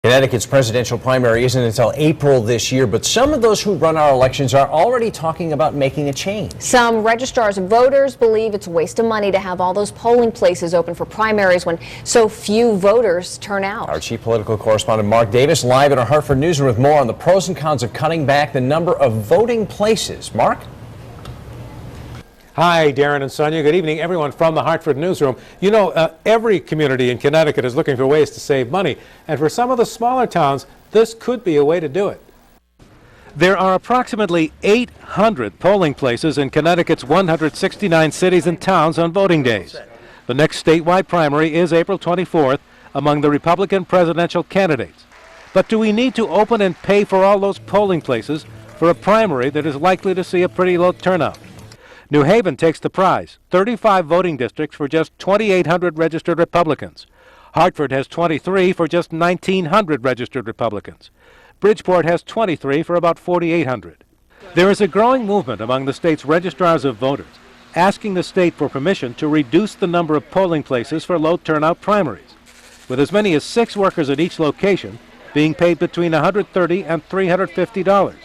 Connecticut's presidential primary isn't until April this year, but some of those who run our elections are already talking about making a change. Some registrars of voters believe it's a waste of money to have all those polling places open for primaries when so few voters turn out. Our chief political correspondent Mark Davis live in our Hartford newsroom with more on the pros and cons of cutting back the number of voting places. Mark? Hi, Darren and Sonia. Good evening, everyone from the Hartford newsroom. You know, every community in Connecticut is looking for ways to save money, and for some of the smaller towns, this could be a way to do it. There are approximately 800 polling places in Connecticut's 169 cities and towns on voting days. The next statewide primary is April 24th among the Republican presidential candidates. But do we need to open and pay for all those polling places for a primary that is likely to see a pretty low turnout? New Haven takes the prize, 35 voting districts for just 2,800 registered Republicans. Hartford has 23 for just 1,900 registered Republicans. Bridgeport has 23 for about 4,800. There is a growing movement among the state's registrars of voters asking the state for permission to reduce the number of polling places for low turnout primaries, with as many as 6 workers at each location being paid between $130 and $350.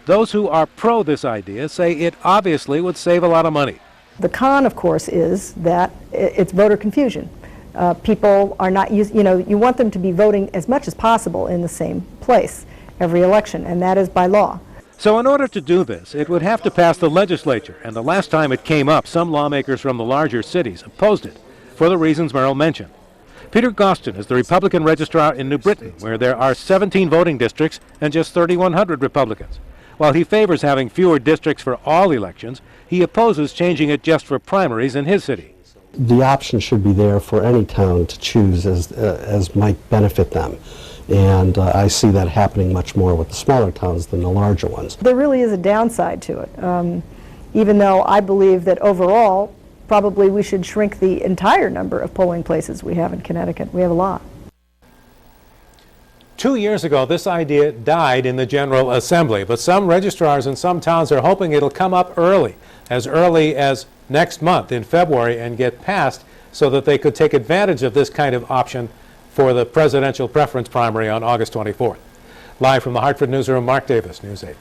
Those who are pro this idea say it obviously would save a lot of money. The con, of course, is that it's voter confusion. People are not you want them to be voting as much as possible in the same place every election, and that is by law. So in order to do this, it would have to pass the legislature, and the last time it came up, some lawmakers from the larger cities opposed it, for the reasons Merrill mentioned. Peter Gostin is the Republican registrar in New Britain, where there are 17 voting districts and just 3,100 Republicans. While he favors having fewer districts for all elections, he opposes changing it just for primaries in his city. The option should be there for any town to choose as might benefit them. And I see that happening much more with the smaller towns than the larger ones. There really is a downside to it, even though I believe that overall, probably we should shrink the entire number of polling places we have in Connecticut. We have a lot. 2 years ago, this idea died in the General Assembly, but some registrars in some towns are hoping it'll come up early as next month in February and get passed so that they could take advantage of this kind of option for the presidential preference primary on August 24th. Live from the Hartford newsroom, Mark Davis, News 8.